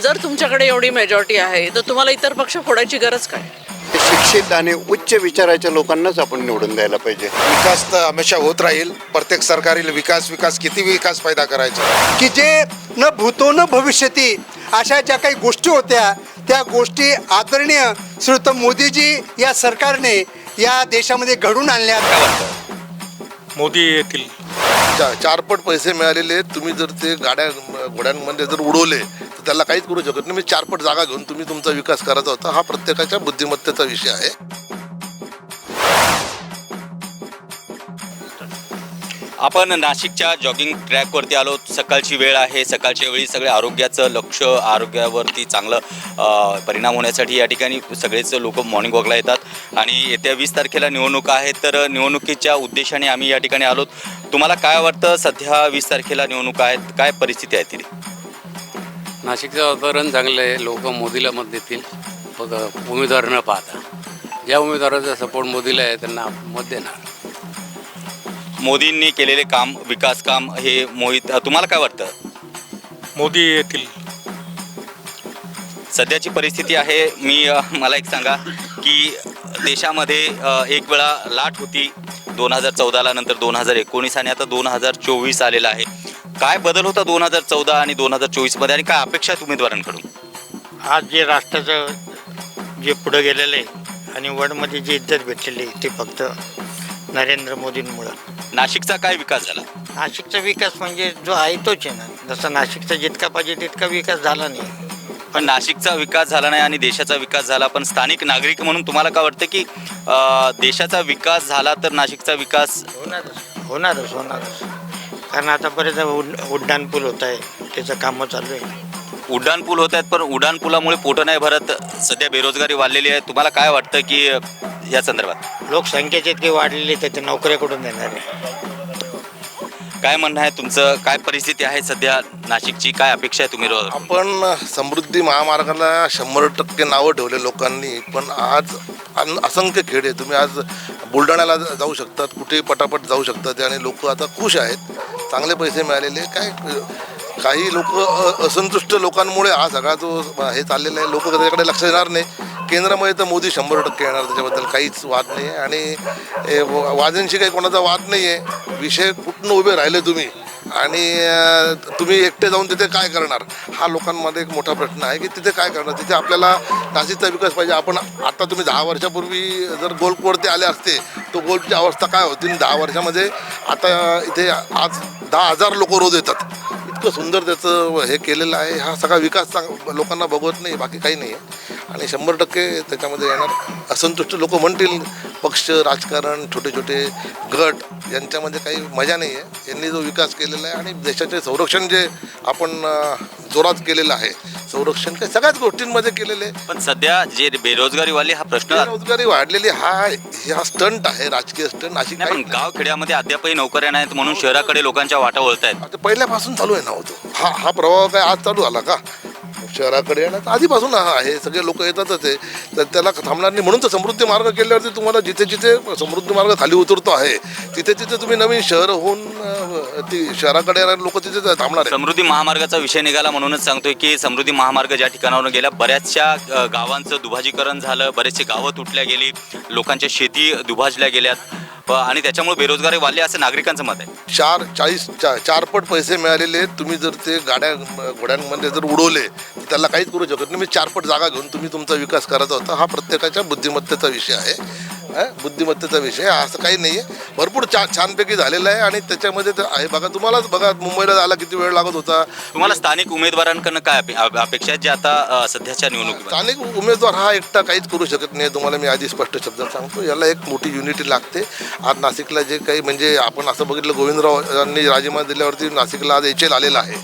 जर तुमच्याकडे एवढी मेजॉरिटी आहे तर तुम्हाला इतर पक्ष फोडायची गरज काय? शिक्षित आणि उच्च विचाराच्या लोकांनाच आपण निवडून द्यायला पाहिजे. विकास तर हमेशा होत राहील. प्रत्येक सरकारी विकास किती विकास पैदा करायचा की जे न भूतो न भविष्यती अशा ज्या काही गोष्टी होत्या त्या गोष्टी आदरणीय श्रीयुत मोदीजी या सरकारने या देशामध्ये घडून आणल्या. मोदी येतील. चारपट पैसे मिळालेले तुम्ही जर ते घोड्यांमध्ये जर उडवले तर त्याला काहीच करू शकत नाही. मी चारपट जागा घेऊन तुम्ही तुमचा विकास करायचा होता. हा प्रत्येकाच्या बुद्धिमत्तेचा विषय आहे. आपण नाशिकच्या जॉगिंग ट्रॅकवरती आलो. सकाळची वेळ आहे. सकाळच्या वेळी सगळे आरोग्याचं लक्ष, आरोग्यावरती चांगलं परिणाम होण्यासाठी या ठिकाणी सगळेच लोक मॉर्निंग वॉकला येतात आणि येत्या 20 तारखेला निवडणूक आहे. तर निवडणुकीच्या उद्देशाने आम्ही या ठिकाणी आलो. तुम्हाला काय वाटतं, सध्या 20 तारखेला निवडणूक आहेत, काय परिस्थिती आहे ती? नाशिकचं वातावरण चांगलं आहे. लोक मोदीला मत देतील. बघा, उमेदवार न पाहता ज्या उमेदवाराचा सपोर्ट मोदीला आहे त्यांना मत देणार. मोदींनी केलेले काम, विकास काम हे मोहित, तुम्हाला काय वाटतं? मोदी येतील. सध्याची परिस्थिती आहे, मला एक सांगा की देशामध्ये एक वेळा लाट होती 2014ला, नंतर 2019 आणि आता 2024 आलेला आहे. काय बदल होता 2014 आणि 2024मध्ये आणि काय अपेक्षा आहेत उमेदवारांकडून? आज जे राष्ट्राचं जे पुढं गेलेलं आहे आणि वर्ल्डमध्ये जी इज्जत भेटलेली आहे ती फक्त नरेंद्र मोदींमुळं. नाशिकचा काय विकास झाला? नाशिकचा विकास म्हणजे जो आहे तोच आहे ना. जसं नाशिकचा जितका पाहिजे तितका विकास झाला नाही. पण नाशिकचा विकास झाला नाही आणि देशाचा विकास झाला. पण स्थानिक नागरिक म्हणून तुम्हाला काय वाटतं की देशाचा विकास झाला तर नाशिकचा विकास होणारच. कारण आता बरेच उड्डाणपूल होत आहे, त्याचं कामं चालू आहे. उड्डाणपूल होत आहेत, पण उड्डाणपुलामुळे पोटं नाही भरत. सध्या बेरोजगारी वाढलेली आहे. तुम्हाला काय वाटतं की या संदर्भात? लोकसंख्येची इतकी वाढलेली तर ते नोकऱ्या कुठून देणार आहे? काय म्हणणं आहे तुमचं? काय परिस्थिती आहे सध्या नाशिकची? काय अपेक्षा आहे तुम्ही? आपण समृद्धी महामार्गाला 100% नावं ठेवले लोकांनी, पण आज असंख्य खेड आहे. तुम्ही आज बुलढाण्याला जाऊ शकतात, कुठेही पटापट जाऊ शकतात आणि लोक आता खुश आहेत. चांगले पैसे मिळालेले. काही लोक असंतुष्ट लोकांमुळे हा सगळा जो हे चाललेला आहे, लोक त्याच्याकडे लक्ष देणार नाही. केंद्रामध्ये तर मोदी 100% येणार, त्याच्याबद्दल काहीच वाद नाही आहे आणि वादांशी काही कोणाचा वाद नाही आहे. विषय कुठून उभे राहिले तुम्ही आणि तुम्ही एकटे जाऊन तिथे काय करणार, हा लोकांमध्ये एक मोठा प्रश्न आहे की तिथे काय करणार. तिथे आपल्याला नाशिकचा विकास पाहिजे. आपण आता तुम्ही 10 वर्षापूर्वी जर गोल्फवरती आले असते तो गोल्फची अवस्था काय होती 10 वर्षामध्ये. आता इथे आज 10,000 लोक रोज येतात. इतकं सुंदर त्याचं हे केलेलं आहे. हा सगळा विकास लोकांना बघवत नाही, बाकी काही नाही आहे. आणि 100% त्याच्यामध्ये येणार. असंतुष्ट लोक म्हणतील पक्ष, राजकारण, छोटे छोटे गट यांच्यामध्ये काही मजा नाही आहे. यांनी जो विकास केलेला आहे आणि देशाचे संरक्षण जे आपण जोरात केलेलं आहे, संरक्षण काही सगळ्याच गोष्टींमध्ये केलेले आहे. पण सध्या जे बेरोजगारी वाढली हा प्रश्न, बेरोजगारी वाढलेली हा स्टंट आहे, राजकीय स्टंट. नाशिक पण गाव खेड्यामध्ये अद्यापही नोकऱ्या नाहीत म्हणून शहराकडे लोकांच्या वाटा वळत आहेत. आता पहिल्यापासून चालू आहे ना होतो हा प्रभाव. काय आज चालू झाला का? शहराकडे येणार आधीपासून आहे. सगळे लोक येतातच आहे, तर त्याला थांबणार नाही. म्हणून तर समृद्धी मार्ग केल्यावरती तुम्हाला जिथे जिथे समृद्धी मार्ग खाली उतरतो आहे तिथे तिथे तुम्ही नवीन शहर होऊन ती शहराकडे येणारे लोक तिथे थांबणार आहे. समृद्धी महामार्गाचा विषय निघाला म्हणूनच सांगतोय की समृद्धी महामार्ग ज्या ठिकाणावर गेल्या, बऱ्याचशा गावांचं दुभाजीकरण झालं, बरेचसे गावं तुटल्या गेली, लोकांच्या शेती दुभाजल्या गेल्यात आणि त्याच्यामुळे बेरोजगारी वाढली असं नागरिकांचं मत आहे. चारपट पैसे मिळालेले तुम्ही जर ते घोड्यांमध्ये जर उडवले तर त्याला काहीच करू शकत नाही. मी चारपट जागा घेऊन तुम्ही तुमचा विकास करायचा होता. हा प्रत्येकाच्या बुद्धिमत्तेचा विषय आहे. बुद्धिमत्तेचा विषय असं काही नाही आहे. भरपूर छानपैकी झालेलं आहे आणि त्याच्यामध्ये तर आहे. तुम्हालाच बघा, मुंबईला जायला किती वेळ लागत होता. तुम्हाला स्थानिक उमेदवारांकडनं काय अपेक्षा आहेत जे आता सध्याच्या निवडणुकीत? स्थानिक उमेदवार हा एकटा काहीच करू शकत नाही. तुम्हाला मी आधी स्पष्ट शब्दात सांगतो, याला एक मोठी युनिटी लागते. आज नाशिकला जे काही म्हणजे आपण असं बघितलं, गोविंदराव यांनी राजीनामा दिल्यावरती नाशिकला आज HL आलेला आहे.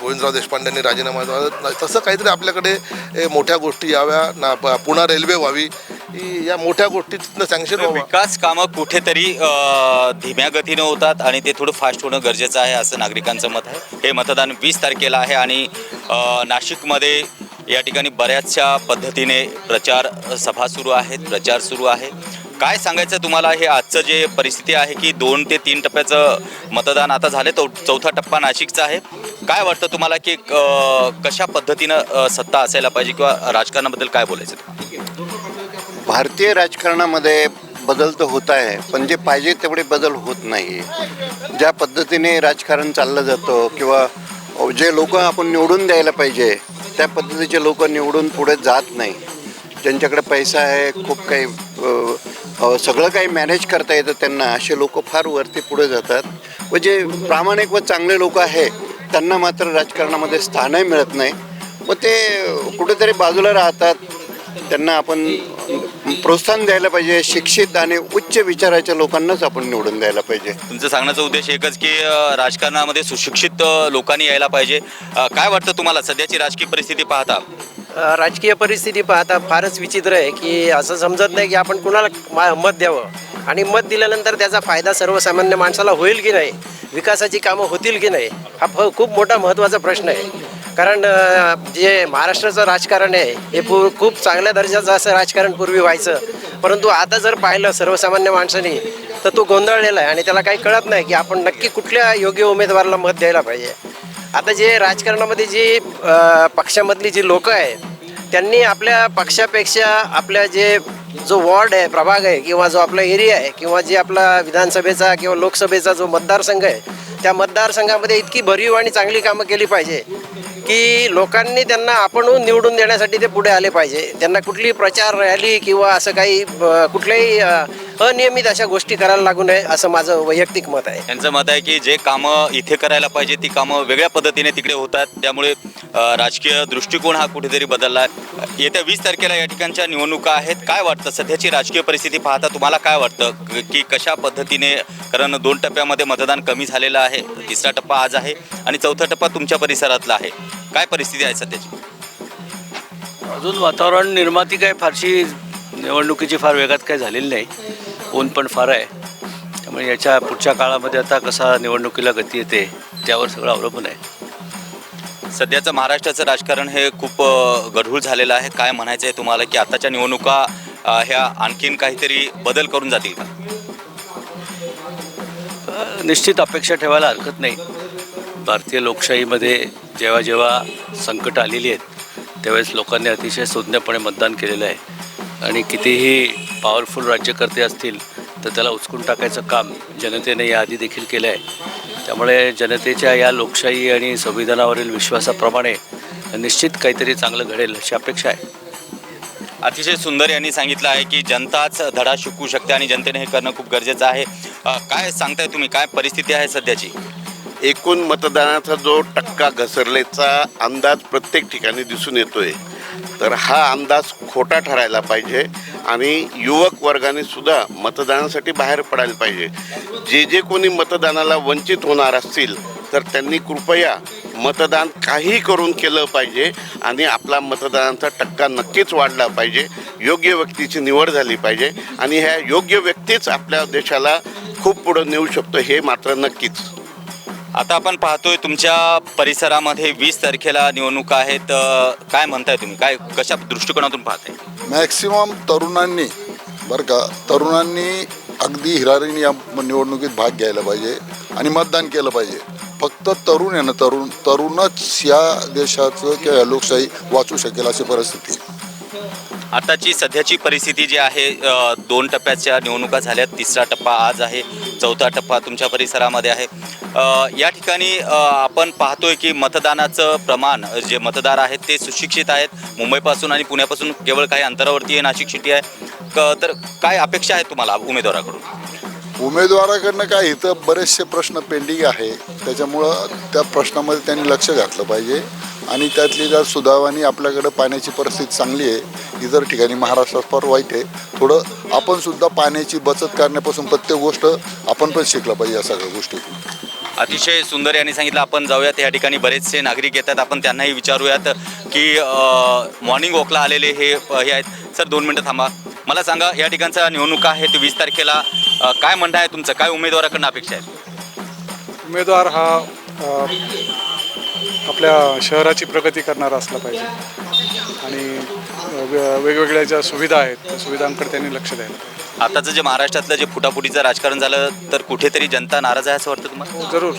गोविंदराव देशपांडेंनी राजीनामा दिला. तसं काहीतरी आपल्याकडे मोठ्या गोष्टी याव्या ना. पुन्हा रेल्वे व्हावी, या मोठ्या गोष्टीतनं सँक्शन व्हावं. विकास कामं कुठेतरी धीम्या गतीनं होतात आणि ते थोडं फास्ट होणं गरजेचं आहे असं नागरिकांचं मत आहे. हे मतदान 20 तारखेला आहे आणि नाशिकमध्ये या ठिकाणी बऱ्याचशा पद्धतीने प्रचार सभा सुरू आहेत, प्रचार सुरू आहे. काय सांगायचं तुम्हाला, हे आजचं जे परिस्थिती आहे की 2 ते 3 टप्प्याचं मतदान आता झाले, तो चौथा टप्पा नाशिकचा आहे. काय वाटतं तुम्हाला की कशा पद्धतीनं सत्ता असायला पाहिजे किंवा राजकारणाबद्दल काय बोलायचं तुम्हाला? भारतीय राजकारणामध्ये बदल तर होत आहे, पण जे पाहिजे तेवढे बदल होत नाही. ज्या पद्धतीने राजकारण चाललं जातं किंवा जे लोक आपण निवडून द्यायला पाहिजे त्या पद्धतीचे लोक निवडून पुढे जात नाही. ज्यांच्याकडे पैसा आहे, खूप काही सगळं काही मॅनेज करता येतं त्यांना, असे लोक फार वरती पुढे जातात. व जे प्रामाणिक व चांगले लोक आहे त्यांना मात्र राजकारणामध्ये स्थानही मिळत नाही व ते कुठेतरी बाजूला राहतात. त्यांना आपण प्रोत्साहन द्यायला पाहिजे. शिक्षित आणि उच्च विचाराच्या लोकांनाच आपण निवडून द्यायला पाहिजे. तुमचं सांगण्याचा उद्देश एकच की राजकारणामध्ये सुशिक्षित लोकांनी यायला पाहिजे. काय वाटतं तुम्हाला सध्याची राजकीय परिस्थिती पाहता? राजकीय परिस्थिती पाहता फारच विचित्र आहे की असं समजत नाही की आपण कुणाला मत द्यावं आणि मत दिल्यानंतर त्याचा फायदा सर्वसामान्य माणसाला होईल की नाही, विकासाची कामं होतील की नाही, हा खूप मोठा महत्त्वाचा प्रश्न आहे. कारण जे महाराष्ट्राचं राजकारण आहे हे खूप चांगल्या दर्जाचं असं राजकारण पूर्वी व्हायचं, परंतु आता जर पाहिलं सर्वसामान्य माणसाने तर तो गोंधळलेला आहे आणि त्याला काही कळत नाही की आपण नक्की कुठल्या योग्य उमेदवाराला मत द्यायला पाहिजे. आता जे राजकारणामध्ये जी पक्षामधली जी लोकं आहे त्यांनी आपल्या पक्षापेक्षा आपल्या जो वॉर्ड आहे, प्रभाग आहे किंवा जो आपला एरिया आहे किंवा जे आपला विधानसभेचा किंवा लोकसभेचा जो मतदारसंघ आहे त्या मतदारसंघामध्ये इतकी भरीव आणि चांगली कामं केली पाहिजे की लोकांनी त्यांना आपणहून निवडून देण्यासाठी ते पुढे आले पाहिजे. त्यांना कुठली प्रचार रॅली किंवा असं काही कुठल्याही अनियमित अशा गोष्टी करायला लागू नये असं माझं वैयक्तिक मत आहे. त्यांचं मत आहे की जे कामं इथे करायला पाहिजे ती कामं वेगळ्या पद्धतीने तिकडे होतात, त्यामुळे राजकीय दृष्टिकोन हा कुठेतरी बदलला. येत्या 20 तारखेला या ठिकाणच्या निवडणुका आहेत. काय वाटतं सध्याची राजकीय परिस्थिती पाहता तुम्हाला काय वाटतं की कशा पद्धतीने, कारण 2 टप्प्यामध्ये मतदान कमी झालेलं आहे, 3रा टप्पा आज आहे आणि 4था टप्पा तुमच्या परिसरातला आहे, काय परिस्थिती आहे सध्याची? अजून वातावरण निर्माती काय फारशी निवडणुकीची फार वेगात काय झालेली नाही, ऊन पण फार आहे, त्यामुळे याच्या पुढच्या काळामध्ये आता कसा निवडणुकीला गती येते त्यावर सगळं अवलंबून आहे. सध्याचं महाराष्ट्राचं राजकारण हे खूप गढूळ झालेलं आहे. काय म्हणायचं आहे तुम्हाला की आताच्या निवडणुका ह्या आणखीन काहीतरी बदल करून जातील का? निश्चित अपेक्षा ठेवायला हरकत नाही. भारतीय लोकशाहीमध्ये जेव्हा जेव्हा संकट आलेली आहेत त्यावेळेस लोकांनी अतिशय सुज्ञपणे मतदान केलेलं आहे आणि कितीही पॉवरफुल राज्यकर्ते असतील तर त्याला उचकून टाकायचं काम जनतेने याआधी देखील केलं आहे. त्यामुळे जनतेच्या या लोकशाही आणि संविधानावरील विश्वासाप्रमाणे निश्चित काहीतरी चांगलं घडेल अशी अपेक्षा आहे. अतिशय सुंदर यांनी सांगितलं आहे की जनताच धडा शिकवू शकते आणि जनतेने हे करणं खूप गरजेचं आहे. काय सांगताय तुम्ही, काय परिस्थिती आहे सध्याची? एकूण मतदानाचा जो टक्का घसरल्याचा अंदाज प्रत्येक ठिकाणी दिसून येतोय, तर हा अंदाज खोटा ठरायला पाहिजे आणि युवक वर्गाने सुद्धा मतदानासाठी बाहेर पडायला पाहिजे. जे कोणी मतदानाला वंचित होणार असतील तर त्यांनी कृपया मतदान काही करून केलं पाहिजे आणि आपला मतदानाचा टक्का नक्कीच वाढला पाहिजे. योग्य व्यक्तीची निवड झाली पाहिजे आणि ह्या योग्य व्यक्तीच आपल्या देशाला खूप पुढं नेऊ शकतो हे मात्र नक्कीच. आता आपण पाहतोय तुमच्या परिसरामध्ये 20 तारखेला निवडणुका आहेत. काय म्हणताय तुम्ही, काय कशा दृष्टिकोनातून पाहताय? मॅक्सिमम तरुणांनी अगदी हिरारीने या निवडणुकीत भाग घ्यायला पाहिजे आणि मतदान केलं पाहिजे. फक्त तरुण आहे ना, तरुणच या देशाचं किंवा या लोकशाही वाचू शकेल अशी परिस्थिती. आताची सध्याची परिस्थिती जी आहे, 2 टप्प्याच्या निवडणुका झाल्यात, 3रा टप्पा आज आहे, 4था टप्पा तुमच्या परिसरामध्ये आहे. या ठिकाणी आपण पाहतोय की मतदानाचं प्रमाण, जे मतदार आहेत ते सुशिक्षित आहेत. मुंबईपासून आणि पुण्यापासून केवळ काही अंतरावरती आहे नाशिक सिटी आहे. तर काय अपेक्षा आहे तुम्हाला उमेदवाराकडून? उमेदवाराकडनं काय, इथं बरेचसे प्रश्न पेंडिंग आहे, त्याच्यामुळं त्या प्रश्नामध्ये त्यांनी लक्ष घातलं पाहिजे आणि त्यातली जर सुदैवाने आपल्याकडं पाण्याची परिस्थिती चांगली आहे, इतर ठिकाणी महाराष्ट्रात फार वाईट आहे. थोडं आपण सुद्धा पाण्याची बचत करण्यापासून प्रत्येक गोष्ट आपण पण शिकलं पाहिजे या सगळ्या गोष्टी. अतिशय सुंदर यांनी सांगितलं. आपण जाऊयात, या ठिकाणी बरेचसे नागरिक येतात, आपण त्यांनाही विचारूयात की मॉर्निंग वॉकला आलेले हे आहेत. सर 2 मिनटं थांबा, मला सांगा, या ठिकाणच्या निवडणुका आहेत 20 तारखेला, काय म्हणणं आहे तुमचं, काय उमेदवाराकडनं अपेक्षा आहे? उमेदवार हा आपल्या शहराची प्रगती करणारा असला पाहिजे आणि वेगवेगळ्या ज्या सुविधा आहेत त्या सुविधांकडे त्यांनी लक्ष द्यायला पाहिजे. आताचं जे महाराष्ट्रातलं जे फुटाफुटीचं राजकारण झालं तर कुठेतरी जनता नाराज आहे असं वाटतं तुम्हाला? जरूर.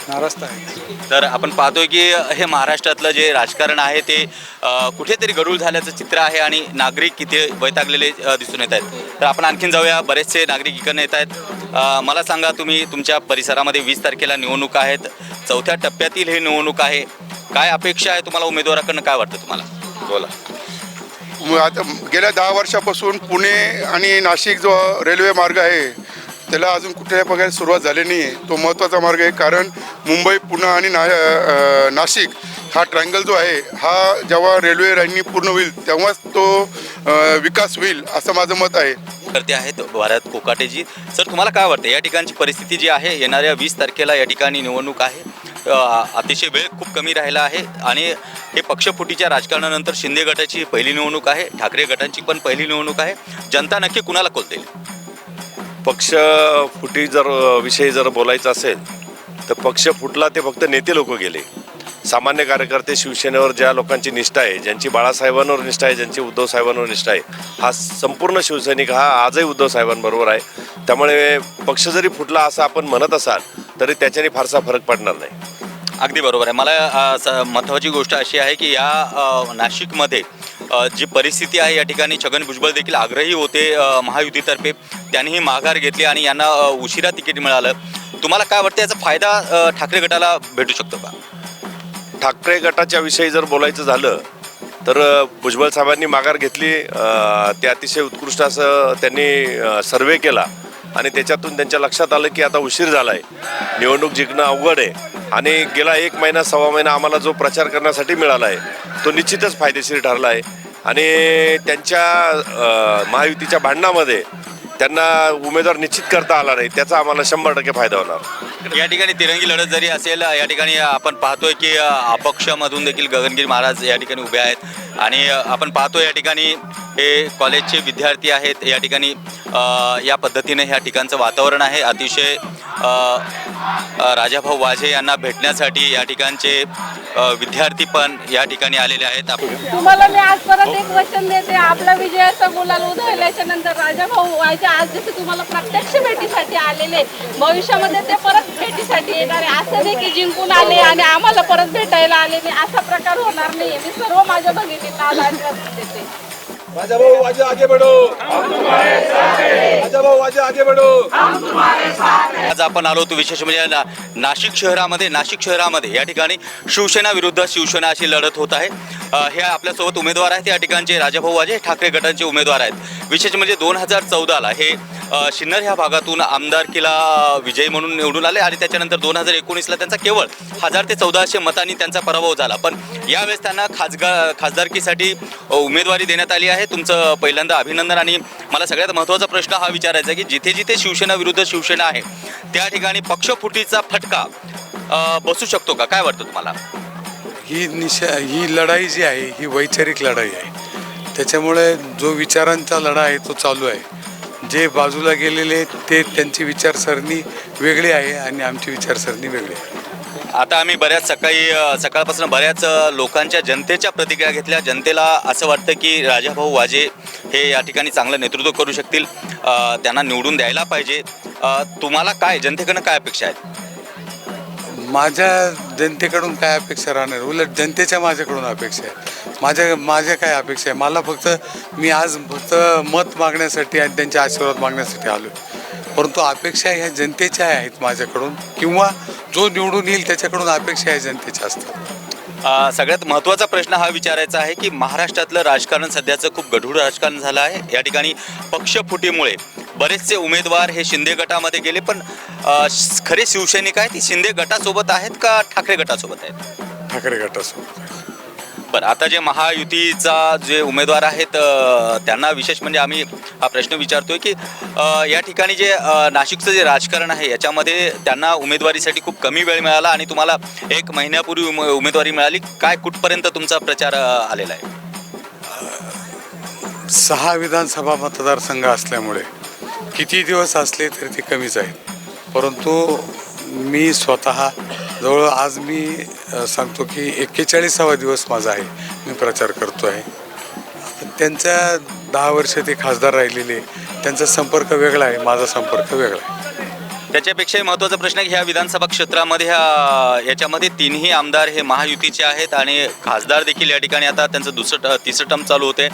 नाराज तर आहे. तर आपण पाहतोय की हे महाराष्ट्रातलं जे राजकारण आहे ते कुठेतरी गढूळ झाल्याचं चित्र आहे आणि नागरिक इथे वैतागलेले दिसून येत आहेत. तर आपण आणखीन जाऊया, बरेचसे नागरिक इकडनं येत आहेत. मला सांगा, तुम्ही तुमच्या परिसरामध्ये 20 तारखेला निवडणूक आहेत, 4थ्या टप्प्यातील हे निवडणूक आहे, काय अपेक्षा आहे तुम्हाला उमेदवाराकडनं, काय वाटतं तुम्हाला? बोला. आता गेल्या 10 वर्षापासून पुणे आणि नाशिक जो रेल्वे मार्ग आहे त्याला अजून कुठल्याही प्रकारे सुरुवात झाली नाही आहे. तो महत्त्वाचा मार्ग आहे, कारण मुंबई, पुणे आणि नाशिक हा ट्रायंगल जो आहे हा जेव्हा रेल्वे लाईननी पूर्ण होईल तेव्हाच तो विकास होईल असं माझं मत आहे. करते आहेत भारत कोकाटेजी. सर, तुम्हाला काय वाटतं या ठिकाणची परिस्थिती जी आहे, येणाऱ्या 20 तारखेला या ठिकाणी निवडणूक आहे, अतिशय वेळ खूप कमी राहिला आहे आणि हे पक्षफुटीच्या राजकारणानंतर शिंदे गटाची पहिली निवडणूक आहे, ठाकरे गटांची पण पहिली निवडणूक आहे, जनता नक्की कुणाला कौल देईल? पक्ष फुटी विषयी जर बोलायचं असेल तर पक्ष फुटला ते फक्त नेते लोक गेले. सामान्य कार्यकर्ते, शिवसेनेवर ज्या लोकांची निष्ठा आहे, ज्यांची बाळासाहेबांवर निष्ठा आहे, ज्यांची उद्धव साहेबांवर निष्ठा आहे, हा संपूर्ण शिवसैनिक हा आजही उद्धव साहेबांबरोबर आहे. त्यामुळे पक्ष जरी फुटला असं आपण म्हणत असाल तरी त्याच्याने फारसा फरक पडणार नाही. अगदी बरोबर आहे. मला महत्त्वाची गोष्ट अशी आहे की या नाशिकमध्ये जी परिस्थिती आहे, या ठिकाणी छगन भुजबळ देखील आग्रही होते महायुतीतर्फे, त्यांनीही माघार घेतली आणि यांना उशिरा तिकीट मिळालं. तुम्हाला काय वाटतं, याचा फायदा ठाकरे गटाला भेटू शकतो का? ठाकरे गटाच्या विषयी जर बोलायचं झालं तर भुजबळ साहेबांनी माघार घेतली, ते अतिशय उत्कृष्ट असं त्यांनी सर्वे केला आणि त्याच्यातून त्यांच्या लक्षात आलं की आता उशीर झाला आहे, निवडणूक जिंकणं अवघड आहे आणि गेला 1 महिना, सव्वा महिना आम्हाला जो प्रचार करण्यासाठी मिळाला आहे तो निश्चितच फायदेशीर ठरला आहे आणि त्यांच्या महायुतीच्या भांडणामध्ये त्यांना उमेदवार निश्चित करता आला नाही, त्याचा आम्हाला 100% फायदा होणार. या ठिकाणी तिरंगी लढत जरी असेल, या ठिकाणी आपण पाहतोय की अपक्षमधून देखील गगनगिरी महाराज या ठिकाणी उभे आहेत आणि आपण पाहतोय या ठिकाणी हे कॉलेजचे विद्यार्थी आहेत. या ठिकाणी या पद्धतीने ह्या ठिकाणचं वातावरण आहे. अतिशय राजाभाऊ वाजे यांना भेटण्यासाठी या ठिकाणचे विद्यार्थी पण या ठिकाणी आलेले आहेत. तुम्हाला मी आज परत एक वचन देते, आपला विजयाचा गुलाल उधळल्याच्या नंतर राजाभाऊ वाजे आज जसे तुम्हाला प्रत्यक्ष भेटीसाठी आलेले, भविष्यामध्ये ते परत भेटीसाठी येणार आहे. असं नाही की जिंकून आले आणि आम्हाला परत भेटायला आले नाही, असा प्रकार होणार नाही. मी सर्व माझ्या भगिनींना आज आश्वासन देते. राजाभाऊ वाजे आगे बढ़ो, राजाभाऊ वाजे आगे बढ़ो. आज आपण आलो होतो विशेष म्हणजे नाशिक शहरामध्ये या ठिकाणी शिवसेना विरुद्ध शिवसेना अशी लढत होत आहे. हे आपल्यासोबत उमेदवार आहेत या ठिकाणचे राजाभाऊ वाजे, ठाकरे गटांचे उमेदवार आहेत. विशेष म्हणजे 2014ला हे सिन्नर ह्या भागातून आमदारकीला विजयी म्हणून निवडून आले आणि त्याच्यानंतर 2019ला त्यांचा केवळ 1000 ते 1400 मतांनी त्यांचा पराभव झाला. पण यावेळेस त्यांना खासदारकीसाठी उमेदवारी देण्यात आली आहे. तुमचं पहिल्यांदा अभिनंदन. आणि मला सगळ्यात महत्त्वाचा प्रश्न हा विचारायचा आहे की जिथे जिथे शिवसेना विरुद्ध शिवसेना आहे त्या ठिकाणी पक्षफुटीचा फटका बसू शकतो का? काय वाटतं तुम्हाला? ही लढाई जी आहे ही वैचारिक लढाई आहे. त्याच्यामुळे जो विचारांचा लढा आहे तो चालू आहे. जे बाजूला गेलेले ते त्यांची विचारसरणी वेगळी आहे आणि आमची विचारसरणी वेगळी आहे. आता आम्ही सकाळपासून बऱ्याच लोकांच्या जनतेच्या प्रतिक्रिया घेतल्या. जनतेला असं वाटतं की राजाभाऊ वाजे हे या ठिकाणी चांगलं नेतृत्व करू शकतील, त्यांना निवडून द्यायला पाहिजे. तुम्हाला काय जनतेकडनं काय अपेक्षा आहेत? माझ्या जनतेकडून काय अपेक्षा राहणार, उलट जनतेच्या माझ्याकडून अपेक्षा आहे. माझ्या काय अपेक्षा आहे, मला मी आज फक्त मत मागण्यासाठी आणि त्यांचे आशीर्वाद मागण्यासाठी आलो. परंतु अपेक्षा ह्या जनतेच्या आहेत माझ्याकडून, किंवा जो निवडून येईल त्याच्याकडून अपेक्षा ह्या जनतेच्या असतात. सगळ्यात महत्त्वाचा प्रश्न हा विचारायचा आहे की महाराष्ट्रातलं राजकारण सध्याचं खूप गढूळ राजकारण झालं आहे. या ठिकाणी पक्षफुटीमुळे बरेचसे उमेदवार हे शिंदे गटामध्ये गेले. पण खरे शिवसैनिक आहेत ती शिंदे गटासोबत आहेत का ठाकरे गटासोबत आहेत? ठाकरे गटासोबत. बरं, आता जे महायुतीचा जे उमेदवार आहेत त्यांना विशेष म्हणजे आम्ही हा प्रश्न विचारतोय की या ठिकाणी जे नाशिकचं जे राजकारण आहे याच्यामध्ये त्यांना उमेदवारीसाठी खूप कमी वेळ मिळाला आणि तुम्हाला 1 महिन्यापूर्वी उमेदवारी मिळाली. काय कुठपर्यंत तुमचा प्रचार आलेला आहे? 6 विधानसभा मतदारसंघ असल्यामुळे किती दिवस असले तरी ते कमीच आहेत. परंतु मी स्वतः जवळ आज मी सांगतो की 41वा दिवस माझा आहे, मी प्रचार करतो आहे. त्यांच्या 10 वर्ष ते खासदार राहिलेले, त्यांचा संपर्क वेगळा आहे, माझा संपर्क वेगळा आहे. त्याच्यापेक्षाही महत्त्वाचा प्रश्न आहे की ह्या विधानसभा क्षेत्रामध्ये याच्यामध्ये तिन्ही आमदार हे महायुतीचे आहेत आणि खासदार देखील या ठिकाणी आता त्यांचं तिसरं टर्म चालू होते.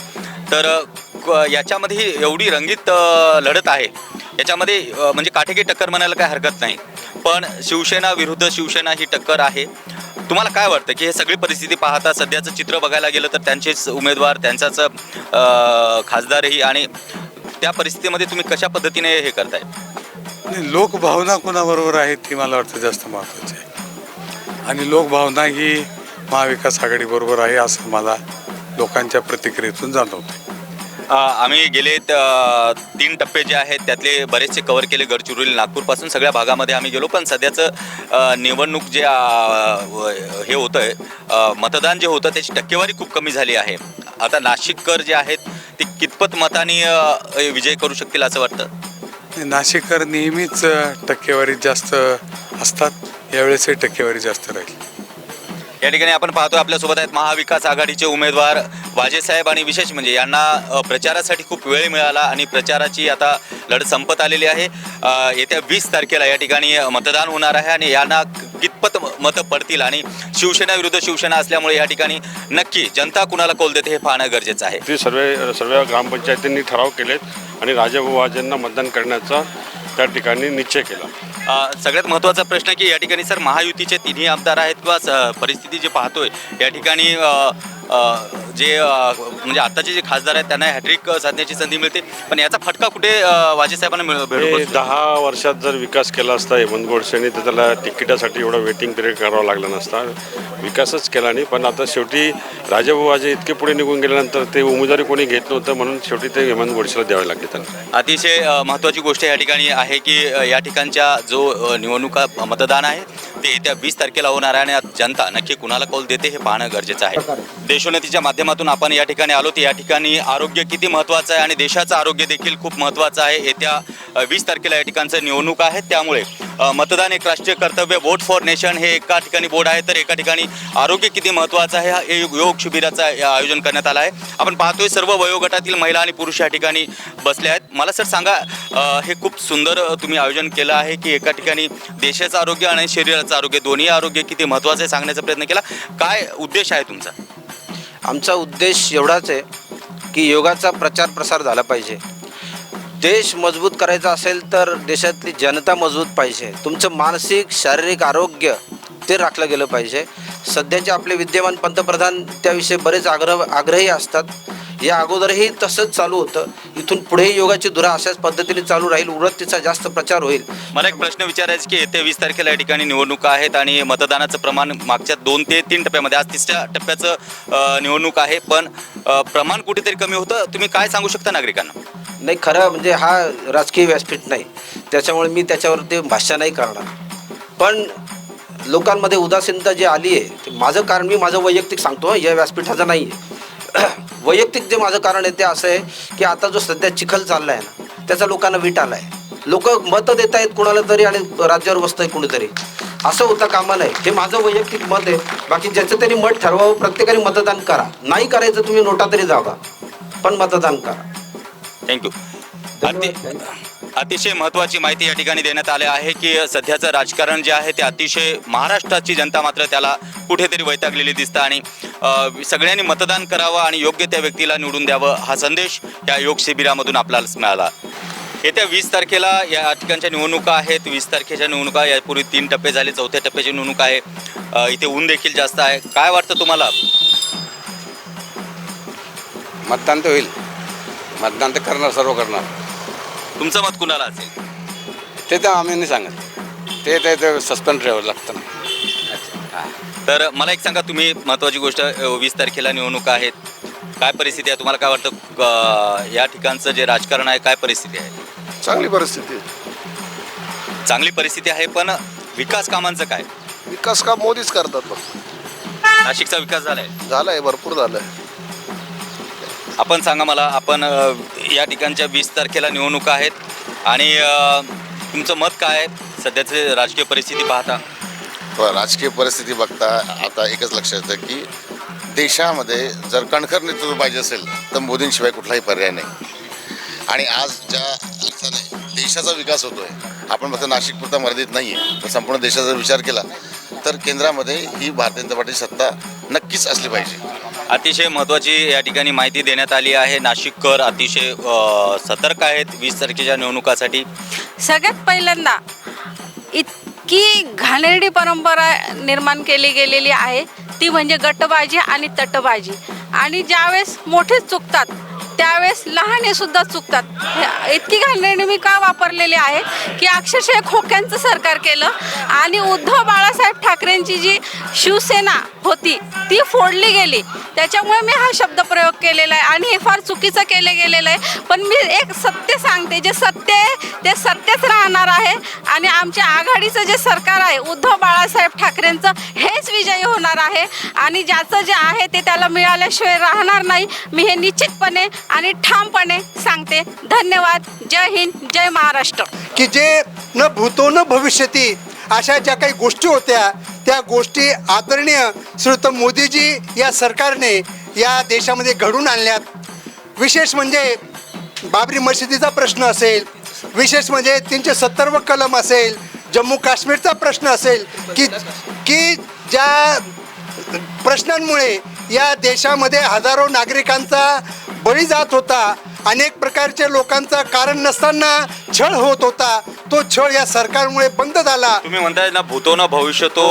तर याच्यामध्ये एवढी रंगीत लढत आहे, याच्यामध्ये म्हणजे काटेकी टक्कर म्हणायला काय हरकत नाही. पण शिवसेना विरुद्ध शिवसेना ही टक्कर आहे. तुम्हाला काय वाटतं की हे सगळी परिस्थिती पाहता सध्याचं चित्र बघायला गेलं तर त्यांचेच उमेदवार, त्यांचाच खासदारही, आणि त्या परिस्थितीमध्ये तुम्ही कशा पद्धतीने हे करताय? लोकभावना कोणाबरोबर आहे ती मला वाटतं जास्त महत्त्वाची आहे, आणि लोकभावना ही महाविकास आघाडीबरोबर आहे असं मला लोकांच्या प्रतिक्रियेतून जाणवतं. आम्ही गेले 3 टप्पे जे आहेत त्यातले बरेचसे कव्हर केले, गडचिरोली नागपूरपासून सगळ्या भागामध्ये आम्ही गेलो. पण सध्याचं निवडणूक जे हे होतं आहे, मतदान जे होतं त्याची टक्केवारी खूप कमी झाली आहे. आता नाशिककर जे आहेत ते कितपत मताने विजय करू शकतील असं वाटतं? नाशिककर नेहमीच टक्केवारीत जास्त असतात, यावेळेसही टक्केवारी जास्त राहील. या ठिकाणी आपण पाहतो आपल्यासोबत आहेत महाविकास आघाडीचे उमेदवार वाजेसाहेब, आणि विशेष म्हणजे यांना प्रचारासाठी खूप वेळ मिळाला आणि प्रचाराची आता लढत संपत आलेली आहे. येत्या 20 तारखेला या ठिकाणी मतदान होणार आहे आणि यांना कितपत मतं पडतील, आणि शिवसेना विरुद्ध शिवसेना असल्यामुळे या ठिकाणी नक्की जनता कुणाला कौल देते हे पाहणं गरजेचं आहे. ते सर्व ग्रामपंचायतींनी ठराव केलेत आणि राजाभाऊ वाजेंना मतदान करण्याचा त्या ठिकाणी निश्चय केला. सगळ्यात महत्त्वाचा प्रश्न की या ठिकाणी सर महायुतीचे तिन्ही आमदार आहेत किंवा परिस्थिती जे पाहतोय या ठिकाणी जे म्हणजे आताचे जे खासदार आहेत त्यांना हॅट्रिक साधण्याची संधी मिळते, पण याचा फटका कुठे वाजेसाहेबांना भेटू? 10 वर्षात जर विकास केला असता हेमंत गोडसेंनी तर त्याला तिकिटासाठी एवढा वेटिंग पिरियड करावा लागला नसता, विकासच केला नाही. पण आता शेवटी राजाभाऊ वाजे इतके पुढे निघून गेल्यानंतर ते उमेदवारी कोणी घेत नव्हतं, म्हणून शेवटी ते हेमंत गोडसेला द्यावे लागले त्यांना. अतिशय महत्त्वाची गोष्ट या ठिकाणी आहे की या ठिकाणच्या जो निवडणुका मतदान आहे ते येत्या 20 तारखेला होणार आहे आणि जनता नक्की कुणाला कौल देते हे पाहणं गरजेचं आहे. देशोन्नतीच्या माध्यमातून आपण या ठिकाणी आलो, तर या ठिकाणी आरोग्य किती महत्त्वाचं आहे आणि देशाचं आरोग्य देखील खूप महत्त्वाचं आहे. येत्या 20 तारखेला या ठिकाणचं निवडणूक आहे, त्यामुळे मतदान एक राष्ट्रीय कर्तव्य, वोट फॉर नेशन हे एका ठिकाणी बोर्ड आहे, तर एका ठिकाणी आरोग्य किती महत्त्वाचं आहे हा योग शिबिराचं आयोजन करण्यात आलं आहे. आपण पाहतोय सर्व वयोगटातील महिला आणि पुरुष या ठिकाणी बसले आहेत. मला सर सांगा, हे खूप सुंदर तुम्ही आयोजन केलं आहे की एका ठिकाणी देशाचं आरोग्य आणि शरीराचं आरोग्य दोन्ही आरोग्य किती महत्त्वाचं आहे सांगण्याचा प्रयत्न केला. काय उद्देश आहे तुमचा? आमचा उद्देश एवढाच आहे की योगाचा प्रचार प्रसार झाला पाहिजे. देश मजबूत करायचा असेल तर देशातली जनता मजबूत पाहिजे. तुमचं मानसिक शारीरिक आरोग्य ते राखलं गेलं पाहिजे. सध्याचे आपले विद्यमान पंतप्रधान त्याविषयी बरेच आग्रही असतात. या अगोदरही तसंच चालू होतं, इथून पुढेही योगाची धुरा अशाच पद्धतीने चालू राहील, उलट तिचा जास्त प्रचार होईल. मला एक प्रश्न विचारायचा की येत्या 20 तारखेला या ठिकाणी निवडणुका आहेत आणि मतदानाचं प्रमाण मागच्या 2 ते 3 टप्प्यामध्ये, आज 3ऱ्या टप्प्याचं निवडणूक आहे, पण प्रमाण कुठेतरी कमी होतं. तुम्ही काय सांगू शकता नागरिकांना? नाही, खरं म्हणजे हा राजकीय व्यासपीठ नाही, त्याच्यामुळे मी त्याच्यावरती भाष्य नाही करणार. पण लोकांमध्ये उदासीनता जी आली आहे ते माझं कारण, मी माझं वैयक्तिक सांगतो, या व्यासपीठाचं नाही आहे. वैयक्तिक जे माझं कारण आहे ते असं आहे की आता जो सध्या चिखल चालला आहे ना त्याचा लोकांना वीट आला आहे. लोक मतं देत आहेत कुणाला तरी आणि राज्यावर बसत आहे कुणीतरी, असं होता कामा नये. हे माझं वैयक्तिक मत आहे. बाकी ज्याचं त्यांनी मत ठरवावं, प्रत्येकाने मतदान करा. नाही करायचं तुम्ही नोटा तरी जागा, पण मतदान करा. थँक्यू. अतिशय महत्त्वाची माहिती या ठिकाणी देण्यात आली आहे की सध्याचं राजकारण जे आहे ते अतिशय, महाराष्ट्राची जनता मात्र त्याला कुठेतरी वैतागलेली दिसतं आणि सगळ्यांनी मतदान करावं आणि योग्य त्या व्यक्तीला निवडून द्यावं हा संदेश या योग शिबिरामधून आपल्याला मिळाला. येत्या 20 तारखेला या ठिकाणच्या निवडणुका आहेत. 20 तारखेच्या निवडणुका यापूर्वी 3 टप्पे झाले, 4थ्या टप्प्याची निवडणूक आहे. इथे ऊन देखील जास्त आहे. काय वाटतं तुम्हाला? मतदान तर होईल, मतदान तर करणार, सर्व करणार. तुमचं मत कुणाला असेल? ते तर आम्ही नाही सांगत, ते सस्पेंड ठेवावं लागतं ना. तर मला एक सांगा, तुम्ही महत्त्वाची गोष्ट, 20 तारखेला निवडणुका आहेत, काय परिस्थिती आहे? तुम्हाला काय वाटतं या ठिकाणचं जे राजकारण आहे काय परिस्थिती आहे? चांगली परिस्थिती आहे. चांगली परिस्थिती आहे, पण विकास कामांचं काय? विकास काम मोदीच करतात. नाशिकचा विकास झालाय, भरपूर झालाय. आपण सांगा मला, आपण या ठिकाणच्या 20 तारखेला निवडणुका आहेत आणि तुमचं मत काय आहे सध्याची राजकीय परिस्थिती पाहता? राजकीय परिस्थिती बघता आता एकच लक्षात येतं की देशामध्ये जर कणखर नेतृत्व पाहिजे असेल तर मोदींशिवाय कुठलाही पर्याय नाही. आणि आज ज्या अर्थाने देशाचा विकास होतोय आपण फक्त नाशिकपुरता मर्यादित नाही आहे, तर संपूर्ण देशाचा जर विचार केला तर केंद्रामध्ये ही भारतीय जनता पार्टीची सत्ता नक्कीच असली पाहिजे. अतिशय महत्त्वाची या ठिकाणी माहिती देण्यात आली आहे. नाशिककर अतिशय सतर्क आहेत 20 तारखेच्या निवडणुकासाठी. सगळ्यात पहिल्यांदा इतकी घाणेरडी परंपरा निर्माण केली गेलेली आहे ती म्हणजे गटबाजी आणि तटबाजी. आणि ज्यावेळेस मोठेच चुकतात त्यावेळेस लहाने सुद्धा चुकतात. इतकी घाणेरडी मी का वापरलेली आहे की अक्षरशः खोक्यांचं सरकार केलं आणि उद्धव बाळासाहेब ठाकरेंची जी शिवसेना होती ती फोडली गेली. त्याच्यामुळे मी हा शब्द प्रयोग केलेला आहे आणि हे फार चुकीचं केलं गेलेलं आहे. पण मी एक सत्य सांगते, जे सत्य आहे ते सत्यच राहणार आहे आणि आमच्या आघाडीचं जे सरकार आहे उद्धव बाळासाहेब ठाकरेंचं हेच विजयी होणार आहे आणि ज्याचं जे आहे ते त्याला मिळाल्याशिवाय राहणार नाही. मी हे निश्चितपणे आणि ठामपणे सांगते. धन्यवाद. जय हिंद, जय महाराष्ट्र. की जे न भूतो न भविष्यती अशा ज्या काही गोष्टी होत्या त्या गोष्टी आदरणीय श्रीयुत मोदीजी या सरकारने या देशामध्ये घडून आणल्यात. विशेष म्हणजे बाबरी मशिदीचा प्रश्न असेल, विशेष म्हणजे 370 कलम असेल, जम्मू काश्मीरचा प्रश्न असेल की ज्या प्रश्नांमुळे या देशामध्ये हजारो नागरिकांचा बळी जात होता, अनेक प्रकारच्या लोकांचा कारण नसताना छळ होत होता, तो छळ या सरकारमुळे बंद झाला. तुम्ही म्हणताय ना भूतो ना भविष्य तो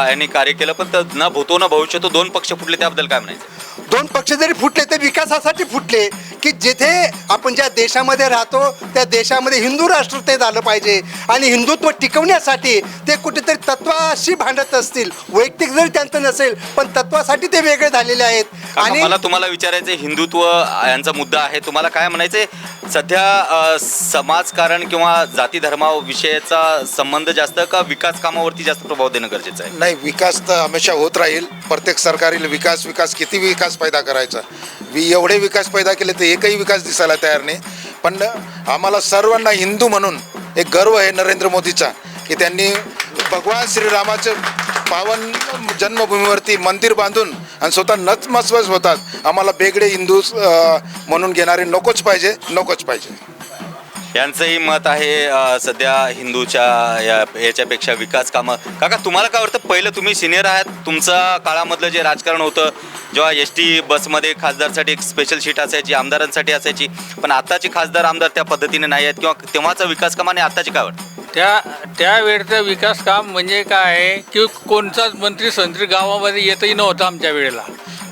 यांनी कार्य केलं, पण ना भूतो ना भविष्य तो 2 पक्ष फुटले, त्याबद्दल काय म्हणायचं? 2 पक्ष जरी फुटले ते विकासासाठी फुटले. की जिथे आपण ज्या देशामध्ये राहतो त्या देशामध्ये हिंदू राष्ट्र ते झालं पाहिजे आणि हिंदुत्व टिकवण्यासाठी ते कुठेतरी तत्वाशी भांडत असतील. वैयक्तिक जरी त्यांचं नसेल पण तत्वासाठी ते वेगळे झालेले आहेत. आणि मला तुम्हाला विचारायचं, हिंदुत्व यांचा मुद्दा आहे, तुम्हाला काय म्हणायचंय? सध्या समाजकारण किंवा जाती धर्माविषयीचा संबंध जास्त का विकास कामावरती जास्त प्रभाव देणं गरजेचं आहे? नाही, विकास तर हमेशा होत राहील. प्रत्येक सरकारला विकास किती विकास पैदा करायचा, एवढे विकास पैदा केले तर एकही विकास दिसायला तयार नाही. पण आम्हाला सर्वांना हिंदू म्हणून एक गर्व आहे नरेंद्र मोदीचा की त्यांनी भगवान श्रीरामाच्या पावन जन्मभूमीवरती मंदिर बांधून आणि स्वतः नतमस्तक होतात. आम्हाला वेगळे हिंदू म्हणून घेणारे नकोच पाहिजे. यांचंही मत आहे सध्या हिंदूच्या याच्यापेक्षा विकास कामं. काका, तुम्हाला काय वाटतं? पहिलं तुम्ही सिनियर आहात, तुमचं काळामधलं जे राजकारण होतं जेव्हा ST बसमध्ये खासदारसाठी एक स्पेशल सीट असायची, आमदारांसाठी असायची, पण आताचे खासदार आमदार त्या पद्धतीने नाही आहेत, किंवा तेव्हाचा विकास काम आणि आताची काय वाटतं? त्यावेळेचं विकास काम म्हणजे काय आहे की कोणताच मंत्री संत्री गावामध्ये येतही नव्हता आमच्या वेळेला.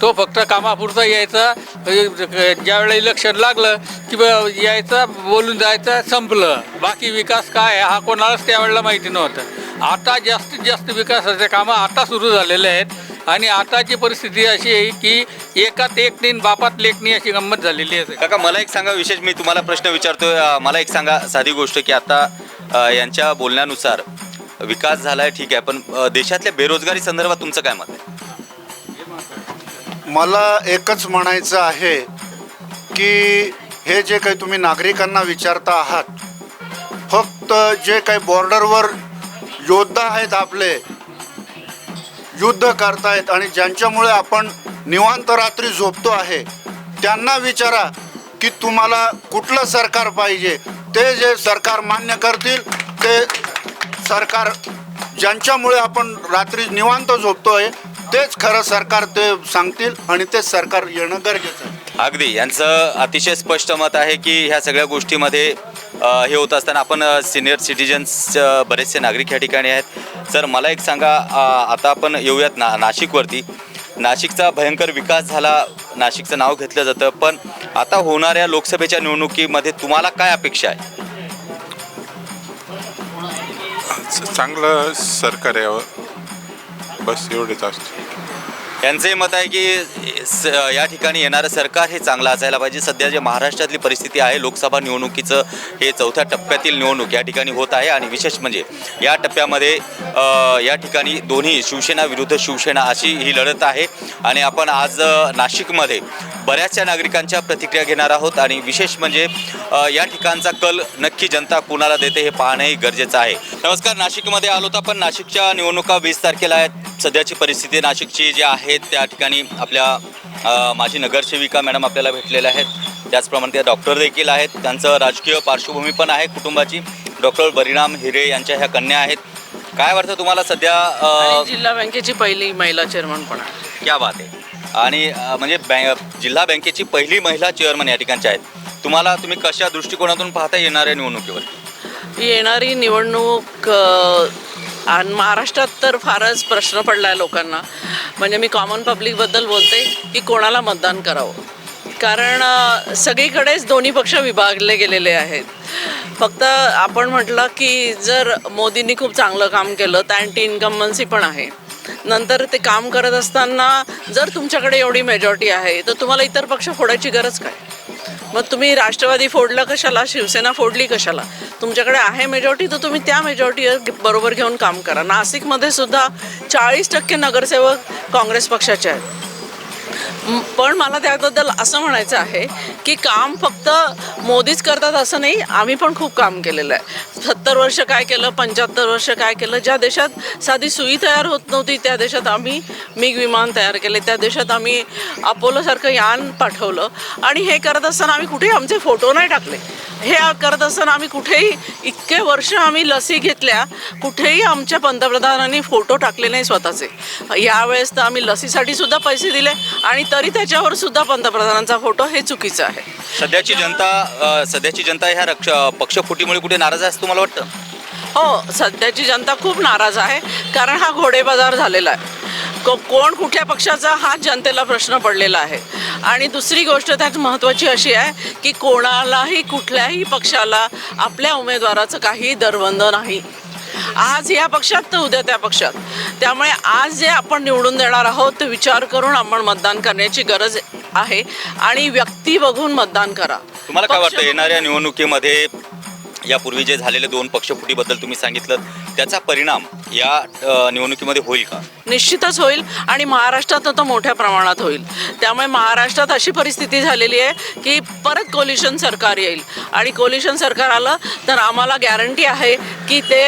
तो फक्त कामापुरता यायचा, ज्यावेळेला इलेक्शन लागलं की यायचा, बोलून जायचं, संपलं. बाकी विकास काय आहे हा कोणालाच त्यावेळेला माहिती नव्हतं. आता जास्तीत जास्त विकासाचे कामं आता सुरू झालेले आहेत आणि आताची परिस्थिती अशी आहे की एकात एक नाही बापात लेख नाही अशी गंमत झालेली आहे. काका, मला एक सांगा, विशेष मी तुम्हाला प्रश्न विचारतोय, मला एक सांगा साधी गोष्ट की आता यांच्या बोलण्यानुसार विकास झाला आहे, ठीक आहे, पण देशातल्या बेरोजगारी संदर्भात तुमचं काय मत आहे? मला एकच म्हणायचं आहे की हे जे काही तुम्ही नागरिकांना विचारता आहात, फक्त जे काही बॉर्डरवर योद्धा आहेत, आपले युद्ध करतायत आणि ज्यांच्यामुळे आपण निवांत रात्री झोपतो आहे, त्यांना विचारा की तुम्हाला कुठलं सरकार पाहिजे. ते जे सरकार मान्य करतील ते सरकार, ज्यांच्यामुळे आपण रात्री निवांत झोपतोय तेच खरं सरकार ते सांगतील आणि तेच सरकार येणं गरजेचं आहे. अगदी, यांचं अतिशय स्पष्ट मत आहे की ह्या सगळ्या गोष्टीमध्ये हे होत असताना आपण सिनियर सिटीजन्स बरेचसे नागरिक या ठिकाणी आहेत. सर, मला एक सांगा, आता आपण येऊयात नाशिकवरती. नाशिकचा भयंकर विकास झाला, नाशिकचं नाव घेतलं जातं, पण आता होणाऱ्या लोकसभेच्या निवडणुकीमध्ये तुम्हाला काय अपेक्षा आहे? चांगलं सरकार यावं, बस एवढेच असतं. यांचंही मत आहे की या ठिकाणी येणारं सरकार हे चांगलं असायला पाहिजे. सध्या जे महाराष्ट्रातली परिस्थिती आहे, लोकसभा निवडणुकीचं हे 4थ्या टप्प्यातील निवडणूक या ठिकाणी होत आहे आणि विशेष म्हणजे या टप्प्यामध्ये या ठिकाणी दोन्ही शिवसेना विरुद्ध शिवसेना अशी ही लढत आहे आणि आपण आज नाशिकमध्ये बऱ्याचशा नागरिकांच्या प्रतिक्रिया घेणार आहोत आणि विशेष म्हणजे या ठिकाणचा कल नक्की जनता कुणाला देते हे पाहणंही गरजेचं आहे. नमस्कार, नाशिकमध्ये आलो तर आपण नाशिकच्या निवडणुका 20 तारखेला आहेत. सध्याची परिस्थिती नाशिकची जी आहे त्या ठिकाणी आपल्या माजी नगरसेविका मॅडम आपल्याला भेटलेल्या आहेत, त्याचप्रमाणे त्या डॉक्टर देखील आहेत, त्यांचं राजकीय पार्श्वभूमी पण आहे कुटुंबाची. डॉक्टर बलिराम हिरे यांच्या ह्या कन्या आहेत. काय वाटतं तुम्हाला सध्या आणि जिल्हा बँकेची पहिली महिला चेअरमन पण आहे. क्या बात आहे. आणि म्हणजे जिल्हा बँकेची पहिली महिला चेअरमन या ठिकाणच्या आहेत. तुम्ही कशा दृष्टिकोनातून पाहता येणाऱ्या निवडणुकीवर? येणारी निवडणूक आणि महाराष्ट्रात तर फारच प्रश्न पडला आहे लोकांना. म्हणजे मी कॉमन पब्लिकबद्दल बोलते की कोणाला मतदान करावं, कारण सगळीकडेच दोन्ही पक्ष विभागले गेलेले आहेत. फक्त आपण म्हटलं की जर मोदींनी खूप चांगलं काम केलं तर अँटी इन्कम्बन्सी पण आहे. नंतर ते काम करत असताना जर तुमच्याकडे एवढी मेजॉरिटी आहे तर तुम्हाला इतर पक्ष फोडायची गरज काय? मग तुम्ही राष्ट्रवादी फोडलं कशाला, शिवसेना फोडली कशाला? तुमच्याकडे आहे मेजॉरिटी तर तुम्ही त्या मेजॉरिटी बरोबर घेऊन काम करा. नाशिकमध्ये सुद्धा 40% नगरसेवक काँग्रेस पक्षाचे आहेत. पण मला त्याबद्दल असं म्हणायचं आहे की काम फक्त मोदीच करतात असं नाही, आम्ही पण खूप काम केलेलं आहे. 70 वर्ष काय केलं, 75 वर्ष काय केलं. ज्या देशात साधी सुई तयार होत नव्हती त्या देशात आम्ही मिग विमान तयार केले, त्या देशात आम्ही अपोलोसारखं यान पाठवलं. आणि हे करत असताना आम्ही कुठेही आमचे फोटो नाही टाकले. हे करत असताना आम्ही कुठेही इतके वर्ष आम्ही लसी घेतल्या, कुठेही आमच्या पंतप्रधानांनी फोटो टाकले नाही स्वतःचे. यावेळेस तर आम्ही लसीसाठी सुद्धा पैसे दिले आणि तरी त्याच्यावर सुद्धा पंतप्रधानांचा फोटो, हे चुकीचं आहे. सध्याची जनता ह्या पक्षफुटीमुळे कुठे नाराज आहे असं तुम्हाला वाटतं? हो, सध्याची जनता खूप नाराज आहे, कारण हा घोडेबाजार झालेला आहे. कोण कुठल्या पक्षाचा हा जनतेला प्रश्न पडलेला आहे. आणि दुसरी गोष्ट त्यात महत्त्वाची अशी आहे की कोणालाही कुठल्याही पक्षाला आपल्या उमेदवाराचं काही दरबंध नाही. आज या पक्षात तर उद्या त्या पक्षात. त्यामुळे आज जे आपण निवडून देणार आहोत ते विचार करून आपण मतदान करण्याची गरज आहे आणि व्यक्ती बघून मतदान करा. तुम्हाला काय वाटतं येणाऱ्या निवडणुकीमध्ये यापूर्वी जे झालेले 2 पक्षफुटीबद्दल तुम्ही सांगितलं, त्याचा परिणाम या निवडणुकीमध्ये होईल का? निश्चितच होईल आणि महाराष्ट्रात तो मोठ्या प्रमाणात होईल. त्यामुळे महाराष्ट्रात अशी परिस्थिती झालेली आहे की परत कोलिशन सरकार येईल आणि कोलिशन सरकार आलं तर आम्हाला गॅरंटी आहे की ते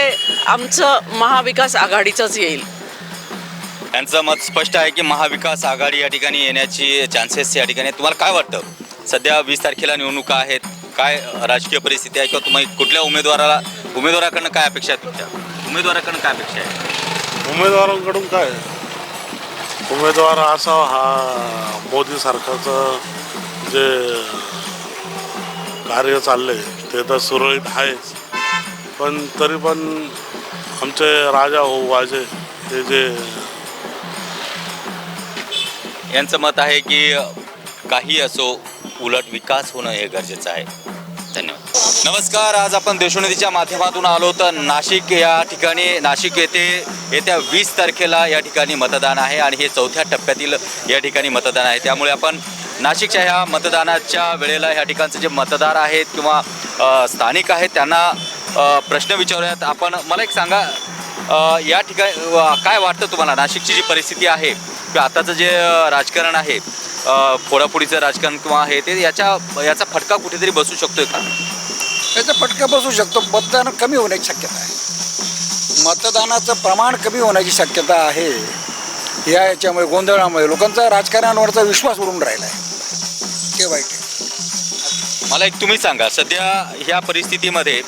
आमचं महाविकास आघाडीचंच येईल. त्यांचं मत स्पष्ट आहे की महाविकास आघाडी या ठिकाणी येण्याची चान्सेस या ठिकाणी. तुम्हाला काय वाटतं सध्या 20 तारखेला निवडणुका आहेत, काय राजकीय परिस्थिती आहे किंवा तुम्ही कुठल्या उमेदवाराकडनं काय अपेक्षा आहे? तुमच्या उमेदवाराकडनं काय अपेक्षा आहे? उमेदवारांकडून काय, उमेदवार असा हा मोदी सरकारचं जे कार्य चाललंय ते तर सुरळीत आहेच, पण तरी पण आमचे राजा हो वाजे हे जे यांचं मत आहे की काही असो उलट विकास होणं हे गरजेचं आहे. धन्यवाद. नमस्कार. आज आपण देशोन्नतीच्या माध्यमातून आलो तर नाशिक या ठिकाणी, नाशिक येथे येत्या 20 तारखेला या ठिकाणी मतदान आहे आणि हे 4थ्या टप्प्यातील या ठिकाणी मतदान आहे. त्यामुळे आपण नाशिकच्या ह्या मतदानाच्या वेळेला ह्या ठिकाणचे जे मतदार आहेत किंवा स्थानिक आहेत त्यांना प्रश्न विचारूयात. आपण मला एक सांगा, या ठिकाणी काय वाटतं तुम्हाला नाशिकची जी परिस्थिती आहे किंवा आताचं जे राजकारण आहे, फोडाफोडीचं राजकारण किंवा आहे ते याचा फटका कुठेतरी बसू शकतोय का? याचा फटका बसू शकतो. मतदान कमी होण्याची शक्यता आहे, मतदानाचं प्रमाण कमी होण्याची शक्यता आहे. याच्यामुळे गोंधळामुळे लोकांचा राजकारणावरचा विश्वास उडून राहिला आहे, ते वाईट आहे. मला एक तुम्ही सांगा, सध्या ह्या परिस्थितीमध्ये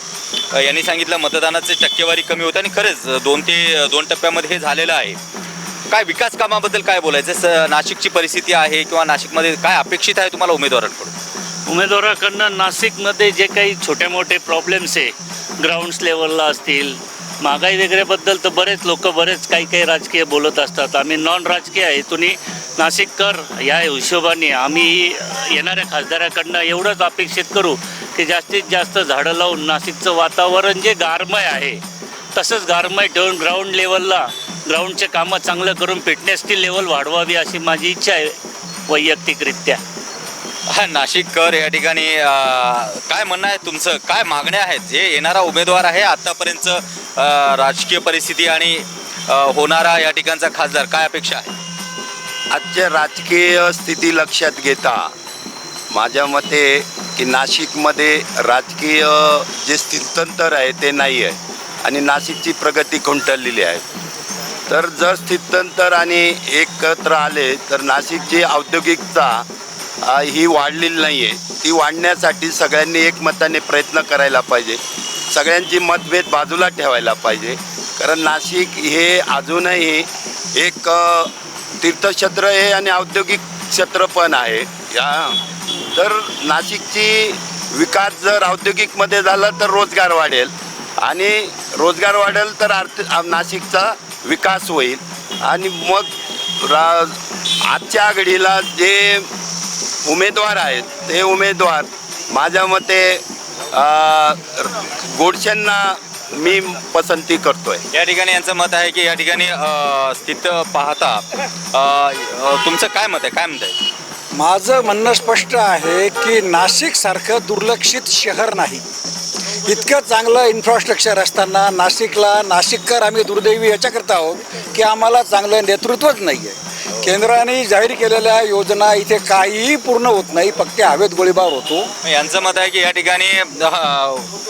यांनी सांगितलं मतदानाची टक्केवारी कमी होते आणि खरंच 2 टप्प्यामध्ये हे झालेलं आहे. काय विकास कामाबद्दल काय बोलायचं? नाशिकची परिस्थिती आहे किंवा नाशिकमध्ये काय अपेक्षित आहे तुम्हाला उमेदवारांकडून? उमेदवाराकडनं नाशिकमध्ये जे काही छोटे मोठे प्रॉब्लेम्स आहे, ग्राउंड्स लेवलला असतील, महागाई वगैरेबद्दल तर बरेच काही राजकीय बोलत असतात. आम्ही नॉन राजकीय आहे तुम्ही नाशिककर या हिशोबाने आम्ही येणाऱ्या खासदाराकडनं एवढंच अपेक्षित करू की जास्तीत जास्त झाडं लावून नाशिकचं वातावरण जे गारमय आहे तसंच गारमय ठेवून ग्राउंड लेवलला ग्राउंडचे कामं चांगलं करून फिटनेसची लेवल वाढवावी अशी माझी इच्छा आहे वैयक्तिकरित्या. नाशिककर या ठिकाणी काय म्हणणं आहे तुमचं? काय मागण्या आहेत? जे येणारा उमेदवार आहे आत्तापर्यंत राजकीय परिस्थिती आणि होणारा या ठिकाणचा खासदार, काय अपेक्षा आहे? आजच्या राजकीय स्थिती लक्षात घेता माझ्या मते की नाशिकमध्ये राजकीय जे स्थित्यंतर आहे ते नाही आहे आणि नाशिकची प्रगती खुंटलेली आहे. तर जर स्थित्यंतर आणि एकत्र आले तर नाशिकची औद्योगिकता ही वाढलेली नाही आहे, ती वाढण्यासाठी सगळ्यांनी एकमताने प्रयत्न करायला पाहिजे. सगळ्यांची मतभेद बाजूला ठेवायला पाहिजे. कारण नाशिक हे अजूनही एक तीर्थक्षेत्र आहे आणि औद्योगिक क्षेत्र पण आहे. तर नाशिकची विकास जर औद्योगिकमध्ये झाला तर रोजगार वाढेल आणि रोजगार वाढेल तर नाशिकचा विकास होईल आणि मग आजच्या घडीला जे उमेदवार आहेत ते उमेदवार माझ्या मते गोडसेंना मी पसंती करतोय. या ठिकाणी यांचं मत आहे की या ठिकाणी स्थिती पाहता तुमचं काय मत आहे, काय म्हणत आहे? माझं म्हणणं स्पष्ट आहे की नाशिकसारखं दुर्लक्षित शहर नाही. इतकं चांगलं इन्फ्रास्ट्रक्चर असताना नाशिककर आम्ही दुर्दैवी याच्याकरता आहोत की आम्हाला चांगलं नेतृत्वच नाही आहे. केंद्राने जाहीर केलेल्या योजना इथे काहीही पूर्ण होत नाही, फक्त हवेत गोळीबार होतो. यांचं मत आहे की या ठिकाणी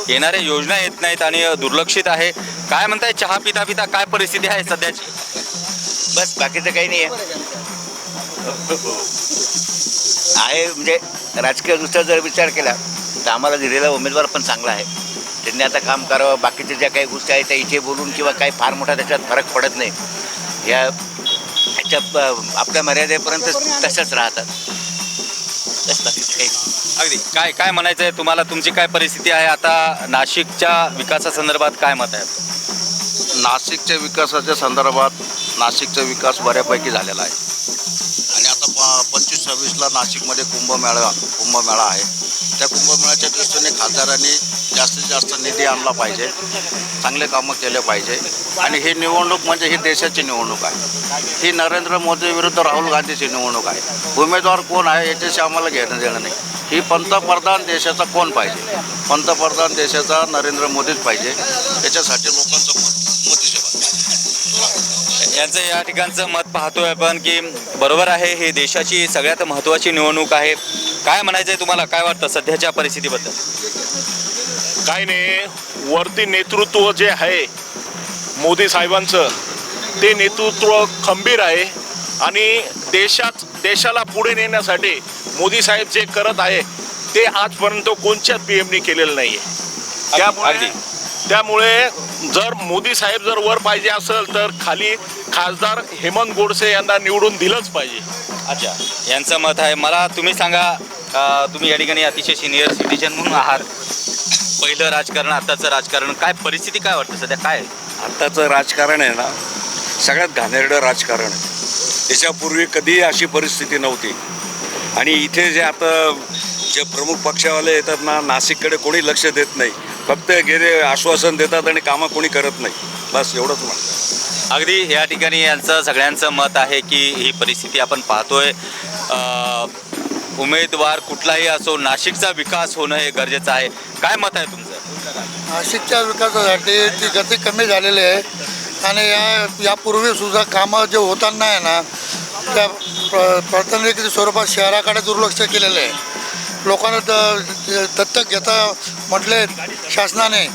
येणाऱ्या योजना येत नाहीत आणि दुर्लक्षित आहे. काय म्हणताय, चहा पिता पिता काय परिस्थिती आहे सध्याची? बस बाकीचं काही नाही आहे. म्हणजे राजकीयदृष्ट्या जर विचार केला तर आम्हाला दिलेला उमेदवार पण चांगला आहे. त्यांनी आता काम करावं. बाकीच्या ज्या काही गोष्टी आहेत त्या इथे बोलून किंवा काही फार मोठा त्याच्यात फरक पडत नाही. ह्याच्या आपल्या मर्यादेपर्यंत तशाच राहतात. अगदी काय काय म्हणायचं आहे तुम्हाला? तुमची काय परिस्थिती आहे आता नाशिकच्या विकासासंदर्भात काय मत आहे? नाशिकच्या विकासाच्या संदर्भात नाशिकचा विकास बऱ्यापैकी झालेला आहे आणि आता 25-26ला नाशिकमध्ये कुंभमेळा आहे. त्या कुंभमेळ्याच्या दृष्टीने खासदारांनी जास्तीत जास्त निधी आणला पाहिजे, चांगले कामं केले पाहिजे. आणि ही निवडणूक म्हणजे ही देशाची निवडणूक आहे. ही नरेंद्र मोदी विरुद्ध राहुल गांधीची निवडणूक आहे. उमेदवार कोण आहे याच्याशी आम्हाला घेणं देणं नाही. ही पंतप्रधान देशाचा कोण पाहिजे? पंतप्रधान देशाचा नरेंद्र मोदीच पाहिजे. त्याच्यासाठी लोकांचं मत मोदीचे. यांचं या ठिकाणचं मत पाहतोय आपण की बरोबर आहे, ही देशाची सगळ्यात महत्त्वाची निवडणूक आहे. काय म्हणायचं आहे तुम्हाला? काय वाटतं सध्याच्या परिस्थितीबद्दल? काय नाही, वरती नेतृत्व जे आहे मोदी साहेबांचं ते नेतृत्व खंबीर आहे आणि देशाला पुढे नेण्यासाठी मोदी साहेब जे करत आहे ते आजपर्यंत कोणत्याच पीएमनी केलेलं नाही आहे. त्यामुळे जर मोदी साहेब जर वर पाहिजे असेल तर खाली खासदार हेमंत गोडसे यांना निवडून दिलंच पाहिजे. अच्छा, यांचं मत आहे. मला तुम्ही सांगा, तुम्ही या ठिकाणी अतिशय सिनियर सिटीजन म्हणून आहात. पहिलं राजकारण, आताचं राजकारण, काय परिस्थिती काय वाटतं सध्या? काय आत्ताचं राजकारण आहे ना, सगळ्यात घाणेरडं राजकारण आहे. त्याच्यापूर्वी कधीही अशी परिस्थिती नव्हती. आणि इथे जे प्रमुख पक्षावाले येतात ना, नाशिककडे कोणी लक्ष देत नाही. फक्त गेले आश्वासन देतात आणि कामं कोणी करत नाही. बस एवढंच म्हणतं. अगदी या ठिकाणी यांचं सगळ्यांचं मत आहे की ही परिस्थिती आपण पाहतोय. उमेदवार कुठलाही असो, नाशिकचा विकास होणं हे गरजेचं आहे. काय मत आहे तुमचं? नाशिकच्या विकासासाठी ती गती कमी झालेली आहे आणि यापूर्वी सुद्धा कामं जे होताना आहे ना, त्या प्राथमिक स्वरूपात शहराकडे दुर्लक्ष केलेलं आहे. लोकांना दत्तक घेता म्हटले शासनाने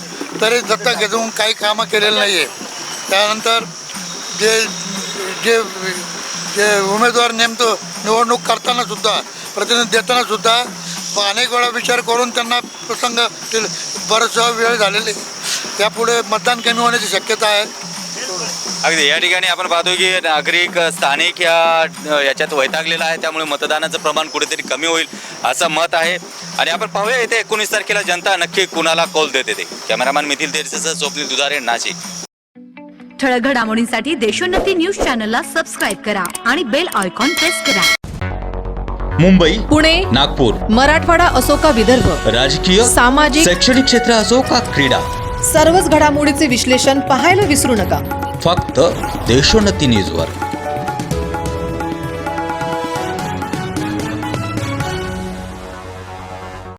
तरी दत्तक घेऊन काही कामं केलेलं नाही आहे. त्यानंतर जे उमेदवार नेमतो निवडणूक करताना सुद्धा, प्रतिनिधी देताना सुद्धा अनेक वेळा विचार करून त्यांना प्रसंग बराचसा वेळ झालेले. यापुढे मतदान कमी होण्याची शक्यता आहे. अगदी या ठिकाणी आपण पाहतो की नागरिक स्थानिक याच्यात वैतागलेला आहे. त्यामुळे मतदानाचं प्रमाण कुठेतरी कमी होईल असं मत आहे. आणि आपण पाहूया इथे 19 तारखेला जनता नक्की कुणाला कौल देते ते. Cameraman methyl तेरसेसह Swapnil दुधारे, Nashik. ठळक घडामोडींसाठी देशोन्नती न्यूज चॅनलला सबस्क्राईब करा आणि बेल आयकॉन प्रेस करा. मुंबई, पुणे, नागपूर, मराठवाडा असो का विदर्भ, राजकीय, सामाजिक, शैक्षणिक क्षेत्र असो का क्रीडा, सर्वच घडामोडीचे विश्लेषण पाहायला विसरू नका. फक्त देशोन्नती न्यूजवर.